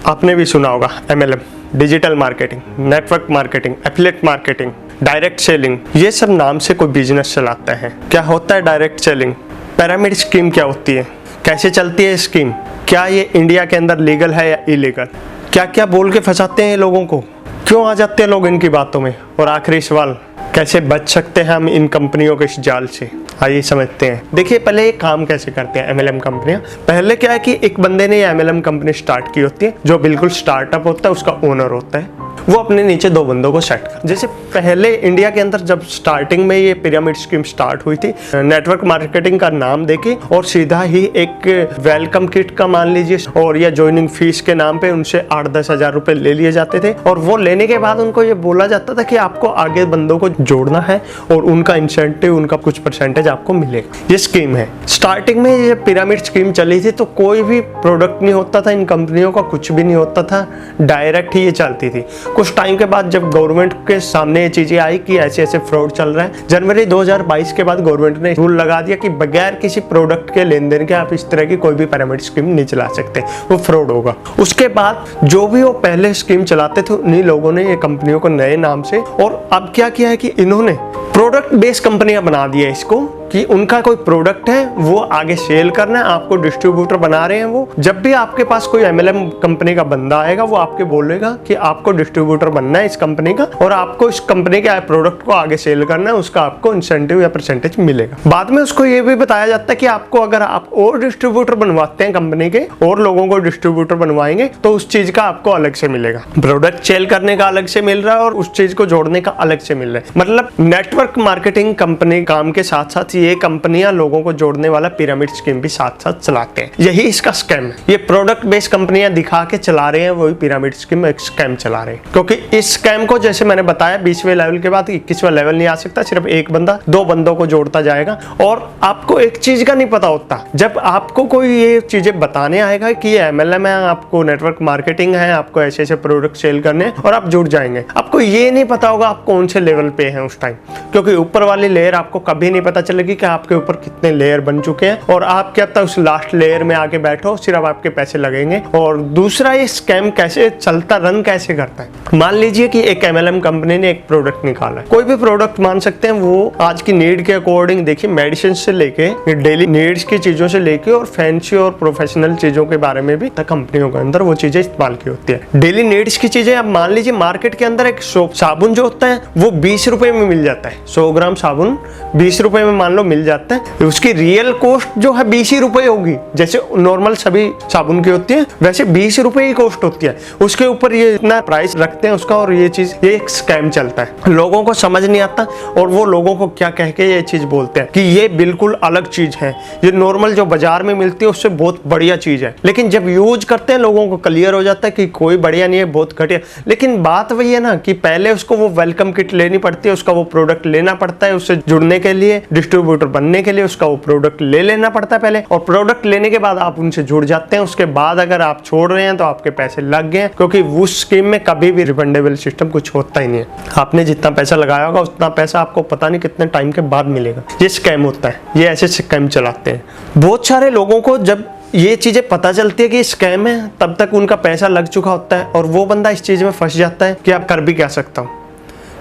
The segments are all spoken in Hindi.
आपने भी सुना होगा MLM, digital marketing, network marketing, affiliate marketing, direct selling, ये सब नाम से कोई बिजनेस चलाते हैं। क्या होता है डायरेक्ट सेलिंग? पिरामिड स्कीम क्या होती है? कैसे चलती है स्कीम? क्या ये इंडिया के अंदर लीगल है या इलीगल? क्या क्या बोल के फंसाते हैं लोगों को? क्यों आ जाते हैं लोग इनकी बातों में? और आखिरी सवाल, कैसे बच सकते हैं हम इन कंपनियों के इस जाल से? आइए समझते हैं। देखिए पहले ये काम कैसे करते हैं MLM कंपनियां। पहले क्या है कि एक बंदे ने ये MLM कंपनी स्टार्ट की होती है, जो बिल्कुल स्टार्टअप होता है, उसका ओनर होता है, वो अपने नीचे 2 बंदों को सेट कर। जैसे पहले इंडिया के अंदर जब स्टार्टिंग में ये पिरामिड स्कीम स्टार्ट हुई थी, नेटवर्क मार्केटिंग का नाम देके और सीधा ही एक वेलकम किट का मान लीजिए और या ज्वाइनिंग फीस के नाम पे उनसे 8-10 हज़ार रुपए ले लिए जाते थे। और वो लेने के बाद उनको ये बोला जाता था कि आपको आगे बंदों को जोड़ना है और उनका इंसेंटिव, उनका कुछ परसेंटेज आपको मिलेगा। ये स्कीम है। स्टार्टिंग में ये पिरामिड स्कीम चली थी तो कोई भी प्रोडक्ट नहीं होता था, इन कंपनियों का कुछ भी नहीं होता था, डायरेक्ट ही ये चलती थी। कुछ टाइम के बाद जब गवर्नमेंट के सामने ये चीजें आई कि ऐसे ऐसे फ्रॉड चल रहा है, जनवरी 2022 के बाद गवर्नमेंट ने रूल लगा दिया कि बगैर किसी प्रोडक्ट के लेन देन के आप इस तरह की कोई भी पिरामिड स्कीम नहीं चला सकते, वो फ्रॉड होगा। उसके बाद जो भी वो पहले स्कीम चलाते थे उन्हीं लोगों ने ये कंपनियों को नए नाम से, और अब क्या किया है कि इन्होंने प्रोडक्ट बेस्ड कंपनियां बना दी है इसको, कि उनका कोई प्रोडक्ट है वो आगे सेल करना है, आपको डिस्ट्रीब्यूटर बना रहे हैं। वो जब भी आपके पास कोई MLM कंपनी का बंदा आएगा वो आपके बोलेगा कि आपको डिस्ट्रीब्यूटर बनना है इस कंपनी का और आपको इस कंपनी के प्रोडक्ट को आगे सेल करना है, उसका आपको इंसेंटिव या परसेंटेज मिलेगा। बाद में उसको ये भी बताया जाता है कि आपको अगर आप और डिस्ट्रीब्यूटर बनवाते हैं कंपनी के और लोगों को डिस्ट्रीब्यूटर बनवाएंगे तो उस चीज का आपको अलग से मिलेगा। प्रोडक्ट सेल करने का अलग से मिल रहा है और उस चीज को जोड़ने का अलग से मिल रहा है। मतलब नेटवर्क मार्केटिंग कंपनी काम के साथ साथ ये कंपनियां लोगों को जोड़ने वाला पिरामिड स्कीम भी साथ साथ चलाते हैं। यही इसका स्कैम है। ये प्रोडक्ट बेस्ड कंपनियां दिखा के चला रहे हैं, वही पिरामिड स्कीम एक स्कैम चला रहे हैं। क्योंकि इस स्कैम को जैसे मैंने बताया 20वें लेवल के बाद 21वां लेवल नहीं आ सकता, सिर्फ एक बंदा 2 बंदों को जोड़ता जाएगा। और आपको एक चीज का नहीं पता होता, जब आपको कोई ये चीजें बताने आएगा कि ये MLM है, आपको नेटवर्क मार्केटिंग है, आपको ऐसे ऐसे प्रोडक्ट सेल करने हैं और आप जुड़ जाएंगे, आपको ये नहीं पता होगा आप कौन से लेवल पे हैं उस टाइम, क्योंकि ऊपर वाली लेयर आपको कभी नहीं पता चलेगी कि आपके ऊपर कितने लेयर बन चुके हैं और आप क्या तक उस लास्ट लेयर में आके बैठो, सिर्फ आपके पैसे लगेंगे। और दूसरा ये स्कैम कैसे चलता, रन कैसे करता है। मान लीजिए कि एक MLM कंपनी ने एक प्रोडक्ट निकाला है, कोई भी प्रोडक्ट मान सकते हैं, वो आज की नीड के अकॉर्डिंग, देखिए मेडिसिन से लेके डेली नीड्स की चीजों से लेके और फैंसी और प्रोफेशनल चीजों के बारे में भी कंपनियों के अंदर वो चीजें इस्तेमाल की होती है। डेली नीड्स की चीजें, अब मान लीजिए मार्केट के अंदर एक साबुन जो होता है वो 20 रुपए में मिल जाता है, 100 ग्राम साबुन 20 रुपए में मान लो मिल जाता है। उसकी रियल कॉस्ट जो है 20 ही रुपए होगी, जैसे नॉर्मल सभी साबुन की होती है वैसे 20 रुपए ही कॉस्ट होती है। उसके ऊपर ये इतना प्राइस रखते हैं उसका, और ये चीज, ये एक स्कैम चलता है। लोगों को समझ नहीं आता और वो लोगों को क्या कह के ये चीज बोलते हैं कि ये बिल्कुल अलग चीज है, ये नॉर्मल जो बाजार में मिलती है उससे बहुत बढ़िया चीज है। लेकिन जब यूज करते हैं लोगों को क्लियर हो जाता है कि कोई बढ़िया नहीं है, बहुत घटिया। लेकिन बात वही है ना कि पहले उसको वो वेलकम किट लेनी पड़ती है, उसका वो प्रोडक्ट लेना पड़ता है, उससे जुड़ने के लिए, डिस्ट्रीब्यूटर बनने के लिए उसका वो प्रोडक्ट ले लेना पड़ता है पहले, और प्रोडक्ट लेने के बाद आप उनसे जुड़ जाते हैं। उसके बाद अगर आप छोड़ रहे हैं तो आपके पैसे लग गए, क्योंकि उस स्कीम में कभी भी रिफंडेबल सिस्टम कुछ होता ही नहीं है। आपने जितना पैसा लगाया होगा उतना पैसा आपको पता नहीं कितने टाइम के बाद मिलेगा। ये स्कैम होता है, ये ऐसे स्कैम चलाते हैं। बहुत सारे लोगों को जब ये चीजें पता चलती है कि स्कैम है, तब तक उनका पैसा लग चुका होता है और वो बंदा इस चीज में फंस जाता है कि आप कर भी क्या सकता हूँ,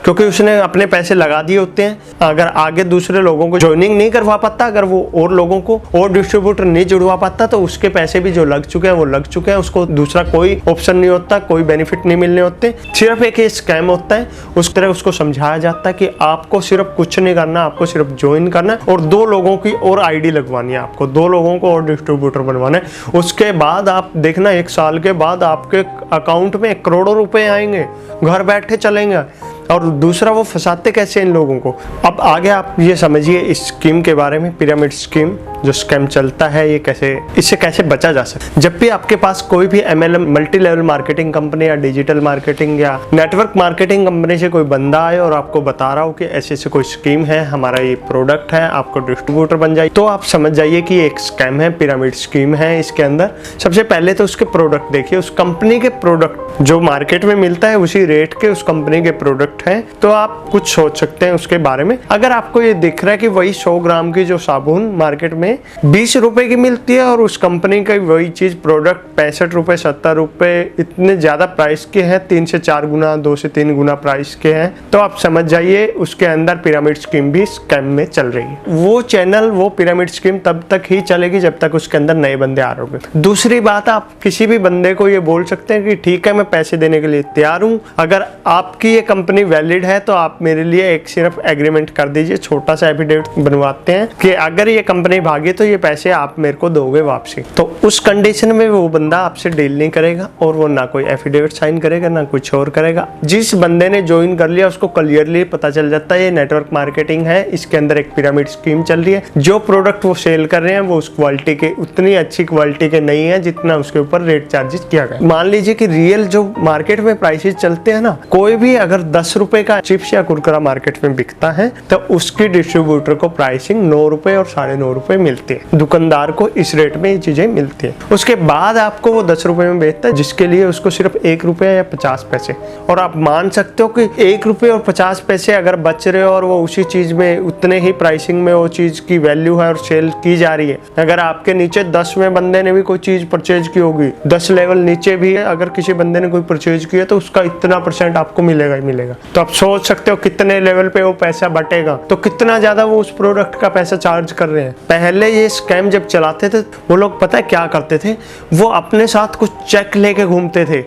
क्योंकि उसने अपने पैसे लगा दिए होते हैं। अगर आगे दूसरे लोगों को ज्वाइनिंग नहीं करवा पाता, अगर वो और लोगों को और डिस्ट्रीब्यूटर नहीं जुड़वा पाता, तो उसके पैसे भी जो लग चुके हैं वो लग चुके हैं, उसको दूसरा कोई ऑप्शन नहीं होता, कोई बेनिफिट नहीं मिलने होते। सिर्फ एक स्कैम होता है। उस तरह उसको समझाया जाता है कि आपको सिर्फ कुछ नहीं करना, आपको सिर्फ ज्वाइन करना है और 2 लोगों की और ID लगवानी है, आपको 2 लोगों को और डिस्ट्रीब्यूटर बनवाना है। उसके बाद आप देखना 1 साल के बाद आपके अकाउंट में करोड़ों रुपए आएंगे, घर बैठे चलेंगे। और दूसरा वो फंसाते कैसे इन लोगों को। अब आगे आप ये समझिए इस स्कीम के बारे में, पिरामिड स्कीम जो स्कैम चलता है, ये कैसे, इससे कैसे बचा जा सकता है। जब भी आपके पास कोई भी MLM multi level marketing company या डिजिटल मार्केटिंग या नेटवर्क मार्केटिंग कंपनी से कोई बंदा आए और आपको बता रहा हो कि ऐसे ऐसे कोई स्कीम है, हमारा ये प्रोडक्ट है, आपको डिस्ट्रीब्यूटर बन जाए, तो आप समझ जाइए कि एक स्कैम है, पिरामिड स्कीम है। इसके अंदर सबसे पहले तो उसके प्रोडक्ट देखिए, उस कंपनी के प्रोडक्ट जो मार्केट में मिलता है उसी रेट के उस कंपनी के प्रोडक्ट है, तो आप कुछ सोच सकते हैं उसके बारे में। अगर आपको ये दिख रहा है कि वही 100 ग्राम की जो साबुन मार्केट में में 20 रुपए की मिलती है और उस कंपनी का वही चीज प्रोडक्ट 65 रुपए 70 रुपए इतने ज्यादा प्राइस के हैं, 3 से 4 गुना 2 से 3 गुना प्राइस के हैं। तो आप समझ जाइए उसके अंदर पिरामिड स्कीम भी स्कैम में चल रही है। वो चैनल, वो पिरामिड स्कीम तब तक ही चलेगी जब तक उसके अंदर नए बंदे आ रहे होंगे। दूसरी बात, आप किसी भी बंदे को ये बोल सकते हैं कि ठीक है मैं पैसे देने के लिए तैयार हूँ, अगर आपकी ये कंपनी वैलिड है तो आप मेरे लिए एक सिर्फ एग्रीमेंट कर दीजिए, छोटा सा एफिडेविट बनवाते हैं कि अगर ये कंपनी भागी तो ये पैसे आप मेरे को दोगे वापसी। तो उस कंडीशन में वो बंदा आपसे डील नहीं करेगा और वो ना कोई एफिडेविट साइन करेगा ना कुछ और करेगा। जिस बंदे ने ज्वाइन कर लिया उसको क्लियरली पता चल जाता है ये नेटवर्क मार्केटिंग है, इसके अंदर एक पिरामिड स्कीम चल रही है। जो प्रोडक्ट वो सेल कर रहे हैं वो उस क्वालिटी के, उतनी अच्छी क्वालिटी के नहीं है जितना उसके ऊपर रेट चार्जेस किया गया। मान लीजिए कि रियल जो मार्केट में प्राइसेस चलते हैं ना, कोई भी अगर 10 रुपए का चिप्स या कुरकुरा मार्केट में बिकता है तो उसकी डिस्ट्रीब्यूटर को प्राइसिंग 9 रुपए और 9.5 रुपए मिलती है। दुकानदार को इस रेट में ये चीजें मिलती है। उसके बाद आपको वो 10 रुपए में बेचता है जिसके लिए उसको सिर्फ 1 रुपया या 50 पैसे। और आप मान सकते हो कि 1 रुपये और 50 पैसे अगर बच रहे हो और वो उसी चीज में उतने ही प्राइसिंग में वो चीज की वैल्यू है और सेल की जा रही है। अगर आपके नीचे 10वें बंदे ने भी कोई चीज परचेज की होगी, 10 लेवल नीचे भी है, अगर किसी बंदे ने कोई परचेज किया तो उसका इतना % आपको मिलेगा ही मिलेगा। तो आप सोच सकते हो कितने लेवल पे वो पैसा बटेगा, तो कितना ज्यादा वो उस प्रोडक्ट का पैसा चार्ज कर रहे हैं। पहले ये स्कैम जब चलाते थे वो लोग पता है क्या करते थे, वो अपने साथ कुछ चेक लेके घूमते थे,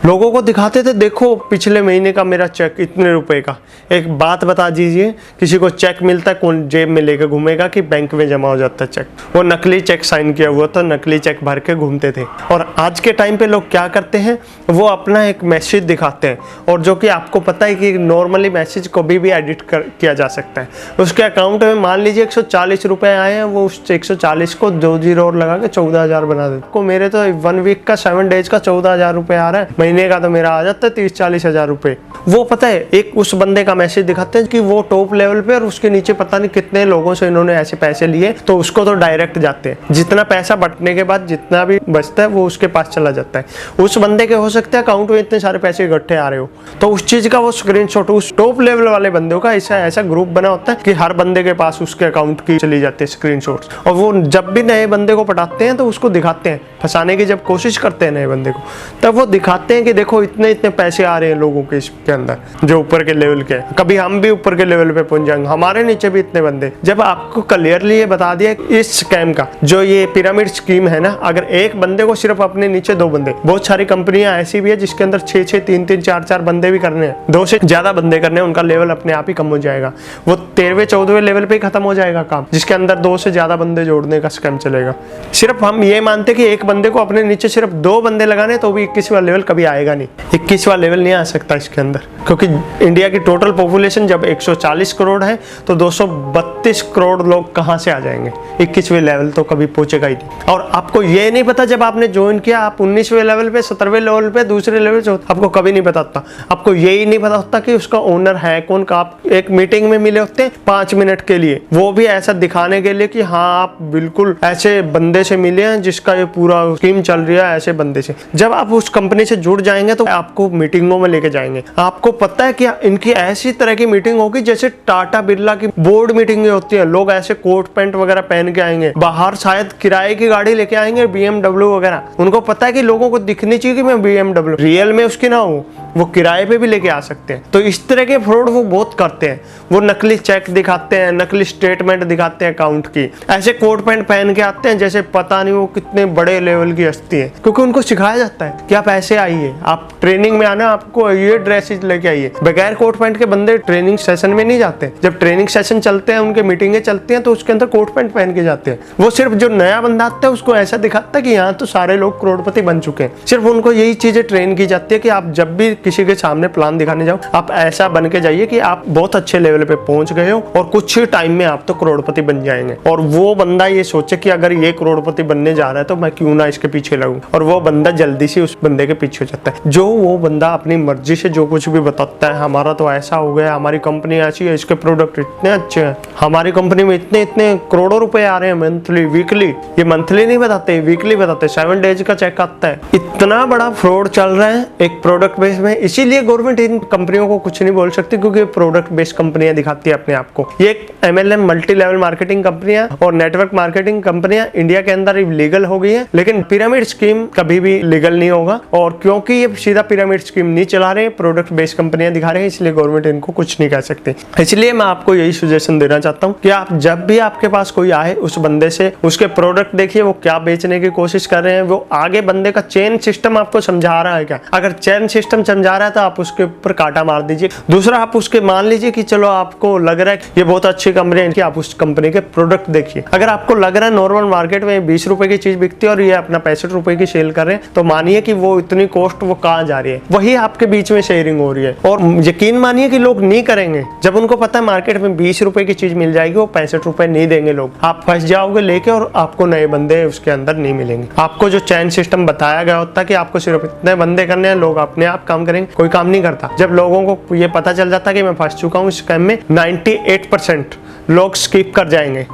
लोगों को दिखाते थे देखो पिछले महीने का मेरा चेक इतने रुपए का। एक बात बता दीजिए, किसी को चेक मिलता है कौन जेब में लेकर घूमेगा कि बैंक में जमा हो जाता है चेक? वो नकली चेक साइन किया हुआ था, नकली चेक भर के घूमते थे। और आज के टाइम पे लोग क्या करते हैं, वो अपना एक मैसेज दिखाते हैं और जो कि आपको पता है कि नॉर्मली मैसेज को भी एडिट किया जा सकता है। उसके अकाउंट में मान लीजिए 140 रुपए आए हैं, वो उस 140 को 2 जीरो और लगा के 14,000 बना देते। को मेरे तो 1 वीक का 7 डेज का 14,000 रुपए आ रहा है, महीने का तो मेरा आ जाता है 30-40 हजार रुपए। वो पता है एक उस बंदे का मैसेज दिखाते हैं कि वो टॉप लेवल पे और उसके नीचे पता नहीं कितने लोगों से इन्होंने ऐसे पैसे लिए, तो उसको तो डायरेक्ट जाते हैं। जितना पैसा बटने के बाद जितना भी बचता है वो उसके पास चला जाता है। उस बंदे के हो सकता है अकाउंट में इतने सारे पैसे इकट्ठे आ रहे हो, तो उस चीज का वो स्क्रीनशॉट उस टॉप लेवल वाले बंदों का ऐसा ग्रुप बना होता है कि हर बंदे के पास उसके अकाउंट की चली जाती है स्क्रीनशॉट्स। और वो जब भी नए बंदे को पटाते हैं तो उसको दिखाते हैं, फंसाने की जब कोशिश करते हैं नए बंदे को, तब वो दिखाते हैं कि देखो इतने पैसे आ रहे हैं लोगों के इसके अंदर जो ऊपर के लेवल के, कभी हम भी ऊपर के लेवल पे पहुंच जाएंगे, हमारे नीचे भी इतने बंदे। जब आपको क्लियरली ये बता दिया इस स्कैम का, जो ये पिरामिड स्कीम है ना, अगर एक बंदे को सिर्फ अपने नीचे 2 बंदे, बहुत सारी कंपनियां ऐसी भी है जिसके अंदर 6-6 3-3 4-4 बंदे भी करने हैं, 2 से ज्यादा बंदे करने हैं, उनका लेवल अपने आप ही कम हो जाएगा। वो 13वें-14वें लेवल पे ही खत्म हो जाएगा काम, जिसके अंदर 2 से ज्यादा बंदे जोड़ने का स्कैम चलेगा। सिर्फ हम ये मानते कि एक बंदे को अपने नीचे सिर्फ 2 बंदे लगाने तो भी 21वां लेवल कभी आएगा नहीं, 21वां लेवल नहीं आ सकता इसके अंदर, क्योंकि इंडिया की टोटल पॉपुलेशन जब 140 करोड़ है तो 232 करोड़ लोग कहां से आ जाएंगे? 21वें लेवल तो कभी पहुंचेगा ही नहीं। और आपको ये नहीं पता जब आपने ज्वाइन किया आप 19वें लेवल पे, 17वें लेवल पे, दूसरे लेवल पे, आपको कभी नहीं पता होता। आपको यही नहीं पता होता कि उसका ओनर है कौन का। आप एक मीटिंग में मिले होते हैं 5 मिनट के लिए, वो भी ऐसा दिखाने के लिए कि हाँ आप बिल्कुल ऐसे बंदे से मिले हैं जिसका ये पूरा स्कीम चल रही है, ऐसे बंदे से। जब आप उस कंपनी से जुड़ जाएंगे तो आपको मीटिंगों में लेके जाएंगे। आपको पता है कि इनकी ऐसी तरह की मीटिंग होगी जैसे टाटा बिरला की बोर्ड मीटिंग होती है। लोग ऐसे कोट पैंट वगैरह पहन के आएंगे, बाहर शायद किराए की गाड़ी लेके आएंगे, BMW वगैरह। उनको पता है कि लोगों को दिखनी चाहिए कि मैं BMW, रियल में उसकी ना हो, वो किराए पे भी लेके आ सकते हैं। तो इस तरह के फ्रॉड वो बहुत करते हैं। वो नकली चेक दिखाते हैं, नकली स्टेटमेंट दिखाते हैं अकाउंट की, ऐसे कोट पैंट पहन के आते हैं जैसे पता नहीं वो कितने बड़े लेवल की हस्ती है, क्योंकि उनको सिखाया जाता है कि आप ऐसे आइए, आप ट्रेनिंग में आना, आपको ये ड्रेसेज लेके आइए। बगैर कोट पैंट के बंदे ट्रेनिंग सेशन में नहीं जाते। जब ट्रेनिंग सेशन चलते हैं, उनके मीटिंगें चलती हैं, तो उसके अंदर कोट पैंट पहन के जाते हैं। वो सिर्फ जो नया बंदा आता है उसको ऐसा दिखाता है कि यहाँ तो सारे लोग करोड़पति बन चुके हैं। सिर्फ उनको यही चीजें ट्रेन की जाती है कि आप जब भी किसी के सामने प्लान दिखाने जाओ, आप ऐसा बन के जाइए कि आप बहुत अच्छे लेवल पे पहुंच गए हो और कुछ ही टाइम में आप तो करोड़पति बन जाएंगे। और वो बंदा ये सोचे कि अगर ये करोड़पति बनने जा रहा है तो मैं क्यों ना इसके पीछे लगूं, और वो बंदा जल्दी से उस बंदे के पीछे हो जाता है। जो वो बंदा अपनी मर्जी से जो कुछ भी बताता है, हमारा तो ऐसा हो गया, हमारी कंपनी ऐसी है, इसके प्रोडक्ट इतने अच्छे हैं, हमारी कंपनी में इतने इतने करोड़ों रुपए आ रहे हैं मंथली, वीकली। ये मंथली नहीं बताते, वीकली बताते, 7 डेज का चेक आता है। इतना बड़ा फ्रॉड चल रहा है एक प्रोडक्ट बेस में, हैं, इसीलिए गवर्नमेंट इन कंपनियों को कुछ नहीं बोल सकती, क्योंकि प्रोडक्ट बेस्ड कंपनियां दिखाती है अपने आप को। ये MLM मल्टी लेवल मार्केटिंग कंपनियां और नेटवर्क मार्केटिंग कंपनियां इंडिया के अंदर लीगल हो गई है, लेकिन पिरामिड स्कीम कभी भी लीगल नहीं होगा। और क्योंकि ये सीधा पिरामिड स्कीम नहीं चला रहे, प्रोडक्ट बेस्ड कंपनियां दिखा रहे हैं, इसलिए गवर्नमेंट इनको कुछ नहीं कह सकती। इसलिए मैं आपको यही सजेशन देना चाहता हूँ कि आप जब भी आपके पास कोई आए, उस बंदे से उसके प्रोडक्ट देखिए वो क्या बेचने की कोशिश कर रहे हैं, वो आगे बंदे का चेन सिस्टम आपको समझा रहा है क्या। अगर चेन सिस्टम समझा रहा है तो आप उसके ऊपर कांटा मार दीजिए। दूसरा, आप उसके मान लीजिए कि चलो आपको लग रहा है ये बहुत अच्छी कंपनी है, आप उस कंपनी के प्रोडक्ट देखिए। अगर आपको लग रहा है नॉर्मल मार्केट में 20 रुपए की चीज बिकती है और ये अपना 65 रुपए की सेल कर रहे हैं, तो मानिए कि वो इतनी कॉस्ट वो कहाँ जा रही है, वही आपके बीच में शेयरिंग हो रही है। और यकीन मानिए कि लोग नहीं करेंगे, जब उनको पता है मार्केट में 20 रुपए की चीज मिल जाएगी, वो 65 रुपए नहीं देंगे लोग। आप फंस जाओगे लेके और आपको नए बंदे उसके अंदर नहीं मिलेंगे। आपको जो चैन सिस्टम बताया गया होता है कि आपको सिर्फ इतने बंदे करने हैं, लोग अपने आप काम करेंगे, कोई काम नहीं करता। जब लोगों को ये पता चल जाता है कि मैं फंस चुका हूँ इस स्कैम में, 98% लोग स्किप कर जाएंगे।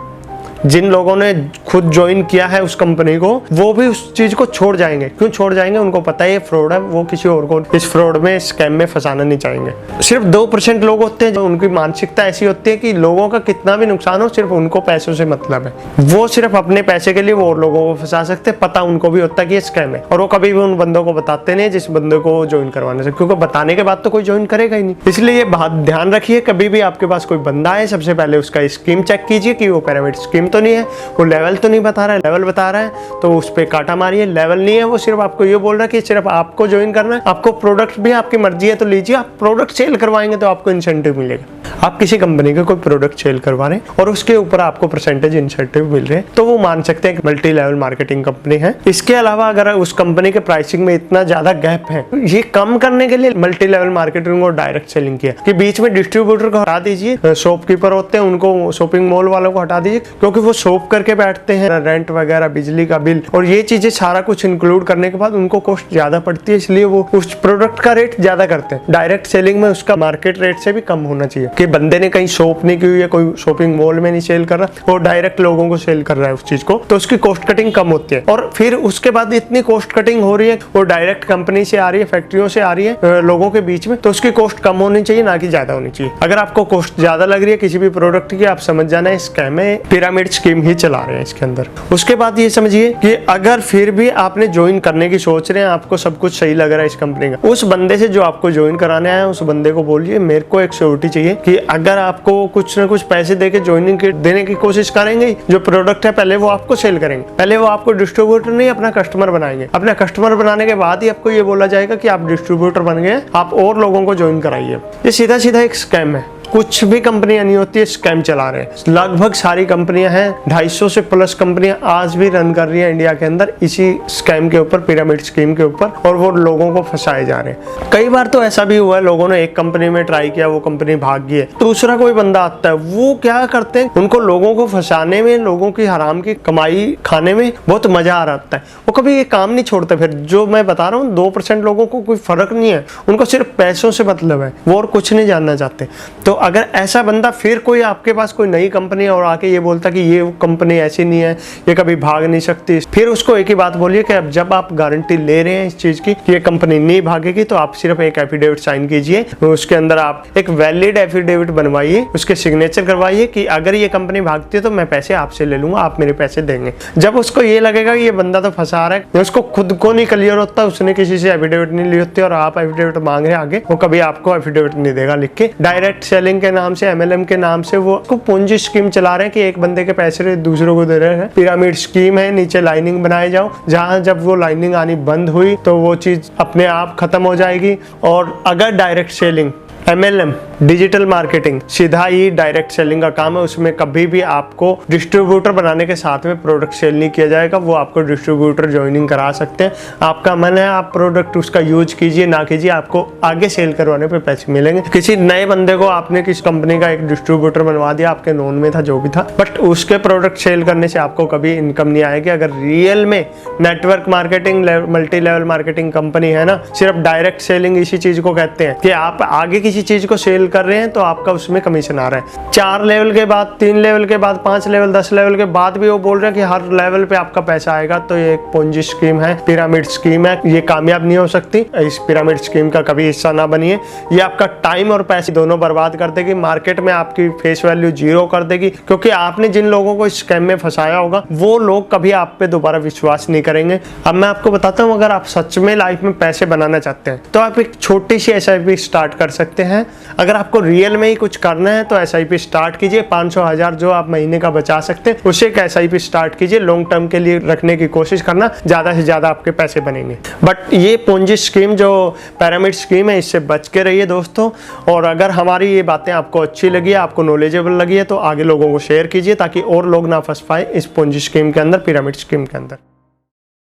जिन लोगों ने खुद ज्वाइन किया है उस कंपनी को, वो भी उस चीज को छोड़ जाएंगे। क्यों छोड़ जाएंगे? उनको पता है ये फ्रॉड है, वो किसी और को इस फ्रॉड में, स्कैम में फंसाना नहीं चाहेंगे। सिर्फ 2% लोग होते हैं जो, उनकी मानसिकता ऐसी होती है कि लोगों का कितना भी नुकसान हो, सिर्फ उनको पैसों से मतलब है। वो सिर्फ अपने पैसे के लिए वो और लोगों को फंसा सकते हैं। पता उनको भी होता है कि ये स्कैम है, और वो कभी भी उन बंदों को बताते नहीं जिस बंदे को ज्वाइन करवाने से, क्योंकि बताने के बाद तो कोई ज्वाइन करेगा ही नहीं। इसलिए ये बात ध्यान रखिए, कभी भी आपके पास कोई बंदा है, सबसे पहले उसका स्कीम चेक कीजिए कि वो पिरामिड स्कीम तो नहीं है, वो लेवल तो नहीं बता रहा है। लेवल बता रहा है तो उस पे कांटा मारिए। लेवल नहीं है, वो सिर्फ आपको ये बोल रहा है कि सिर्फ आपको ज्वाइन करना है, आपको प्रोडक्ट भी आपकी मर्जी है तो लीजिए। आप प्रोडक्ट सेल करवाएंगे तो आपको इंसेंटिव मिलेगा। आप किसी कंपनी का कोई प्रोडक्ट सेल करवा रहे हैं और उसके ऊपर आपको परसेंटेज इंसेंटिव मिल रहे हैं, तो वो मान सकते हैं कि मल्टी लेवल मार्केटिंग कंपनी है। इसके अलावा अगर उस कंपनी के प्राइसिंग में इतना ज्यादा गैप है, ये कम करने के लिए मल्टी लेवल मार्केटिंग और डायरेक्ट सेलिंग किया कि बीच में डिस्ट्रीब्यूटर को हटा दीजिए, शॉपकीपर होते हैं उनको, शॉपिंग मॉल वालों को हटा दीजिए, क्योंकि वो शॉप करके बैठते हैं, रेंट वगैरह, बिजली का बिल और ये चीजें सारा कुछ इंक्लूड करने के बाद उनको कॉस्ट ज्यादा पड़ती है, इसलिए वो उस प्रोडक्ट का रेट ज्यादा करते हैं। डायरेक्ट सेलिंग में उसका मार्केट रेट से भी कम होना चाहिए कि बंदे ने कहीं शॉप नहीं की हुई है, कोई शॉपिंग मॉल में नहीं सेल कर रहा, वो डायरेक्ट लोगों को सेल कर रहा है उस चीज को, तो उसकी कॉस्ट कटिंग कम होती है। और फिर उसके बाद इतनी कॉस्ट कटिंग हो रही है, वो डायरेक्ट कंपनी से आ रही है, फैक्ट्रियों से आ रही है लोगों के बीच में, तो उसकी कॉस्ट कम होनी चाहिए, ना कि ज्यादा होनी चाहिए। अगर आपको कॉस्ट ज्यादा लग रही है किसी भी प्रोडक्ट की, आप समझ जाना है स्कैम है, पिरामिड स्कीम ही चला रहे हैं इसके अंदर। उसके बाद ये समझिए कि अगर फिर भी आपने ज्वाइन करने की सोच रहे हैं, आपको सब कुछ सही लग रहा है इस कंपनी का, उस बंदे से जो आपको ज्वाइन कराने आया है, उस बंदे को बोलिए मेरे को एक श्योरिटी चाहिए कि अगर आपको कुछ ना कुछ पैसे देके ज्वाइनिंग देने की कोशिश करेंगे, जो प्रोडक्ट है पहले वो आपको सेल करेंगे, पहले वो आपको डिस्ट्रीब्यूटर नहीं अपना कस्टमर बनाएंगे। अपना कस्टमर बनाने के बाद ही आपको ये बोला जाएगा कि आप डिस्ट्रीब्यूटर बन गए, आप और लोगों को ज्वाइन कराइए। ये सीधा सीधा एक स्कैम है। कुछ भी कंपनियां नहीं होती है स्कैम चला रहे हैं, लगभग सारी कंपनियां हैं, 250 से प्लस कंपनियां आज भी रन कर रही हैं इंडिया के अंदर इसी स्कैम के ऊपर, पिरामिड स्कीम के ऊपर, और वो लोगों को फंसाए जा रहे हैं। कई बार तो ऐसा भी हुआ है, लोगों ने एक कंपनी में ट्राई किया, वो कंपनी भाग गई है, दूसरा कोई बंदा आता है, वो क्या करते हैं, उनको लोगों को फंसाने में, लोगों की हराम की कमाई खाने में बहुत मजा आ रहा है, वो कभी ये काम नहीं छोड़ते। फिर जो मैं बता रहा हूँ 2% लोगों को कोई फर्क नहीं है, उनको सिर्फ पैसों से मतलब है, वो और कुछ नहीं जानना चाहते। तो अगर ऐसा बंदा फिर कोई आपके पास कोई नई कंपनी और आके ये बोलता कि ये कंपनी ऐसी नहीं है, ये कभी भाग नहीं सकती, फिर उसको एक ही बात बोलिए कि अब जब आप गारंटी ले रहे हैं इस चीज की कि ये कंपनी नहीं भागेगी, तो आप सिर्फ एक एफिडेविट साइन कीजिए, उसके अंदर आप एक वैलिड एफिडेविट बनवाइए, उसके सिग्नेचर करवाइए कि अगर ये कंपनी भागती है तो मैं पैसे आपसे ले लूंगा, आप मेरे पैसे देंगे। जब उसको ये लगेगा कि ये बंदा तो फंसा रहा है, उसको खुद को नहीं क्लियर होता, उसने किसी से एफिडेविट नहीं ली होती और आप एफिडेविट मांग रहे हैं आगे, वो कभी आपको एफिडेविट नहीं देगा लिख के। डायरेक्ट सेलिंग के नाम से, MLM के नाम से वो पूंजी स्कीम चला रहे हैं कि एक बंदे के पैसे दूसरों को दे रहे हैं। पिरामिड स्कीम है, नीचे लाइनिंग बनाए जाओ, जहां जब वो लाइनिंग आनी बंद हुई तो वो चीज अपने आप खत्म हो जाएगी। और अगर direct selling, MLM, digital marketing सीधा ही डायरेक्ट सेलिंग का काम है, उसमें कभी भी आपको डिस्ट्रीब्यूटर बनाने के साथ में प्रोडक्ट सेल नहीं किया जाएगा, वो आपको डिस्ट्रीब्यूटर ज्वाइनिंग करा सकते हैं। आपका मन है आप प्रोडक्ट उसका यूज कीजिए ना कीजिए, आपको आगे सेल करवाने पे पैसे मिलेंगे। किसी नए बंदे को आपने किस कंपनी का एक डिस्ट्रीब्यूटर बनवा दिया, आपके नोन में था जो भी था, बट उसके प्रोडक्ट सेल करने से आपको कभी इनकम नहीं आएगी। अगर रियल में network marketing, multi level marketing company है ना, सिर्फ डायरेक्ट सेलिंग इसी चीज को कहते हैं कि आप आगे किसी चीज को सेल कर रहे हैं तो आपका उसमें कमीशन आ रहा है। 4 लेवल के बाद, 3 लेवल के बाद, 5 लेवल, 10 लेवल के बाद भी वो बोल रहे हैं कि हर लेवल पे आपका पैसा आएगा। तो ये एक पोंजी स्कीम है, पिरामिड स्कीम है, ये कामयाब नहीं हो सकती। इस पिरामिड स्कीम का कभी हिस्सा ना बनिए। ये आपका टाइम और पैसे दोनों बर्बाद कर देगी, मार्केट में आपकी फेस वैल्यू 0 कर देगी, क्योंकि आपने जिन लोगों को इस स्कैम में फंसाया होगा वो लोग कभी आप पे दोबारा विश्वास नहीं करेंगे। अब मैं आपको बताता हूँ, अगर आप सच में लाइफ में पैसे बनाना चाहते हैं तो आप एक छोटी सी SIP स्टार्ट कर सकते हैं। अगर आपको रियल में ही कुछ करना है तो SIP स्टार्ट कीजिए। 500,000 जो आप महीने का बचा सकते हैं उसे एक SIP स्टार्ट कीजिए। लॉन्ग टर्म के लिए रखने की कोशिश करना, ज्यादा से ज्यादा आपके पैसे बनेंगे। बट ये पोंजी स्कीम जो पिरामिड स्कीम है, इससे बच के रहिए दोस्तों। और अगर हमारी ये बातें आपको अच्छी लगी है, आपको नॉलेजेबल लगी है, तो आगे लोगों को शेयर कीजिए ताकि और लोग ना फंस पाए इस पोंजी स्कीम के अंदर, पिरामिड स्कीम के अंदर।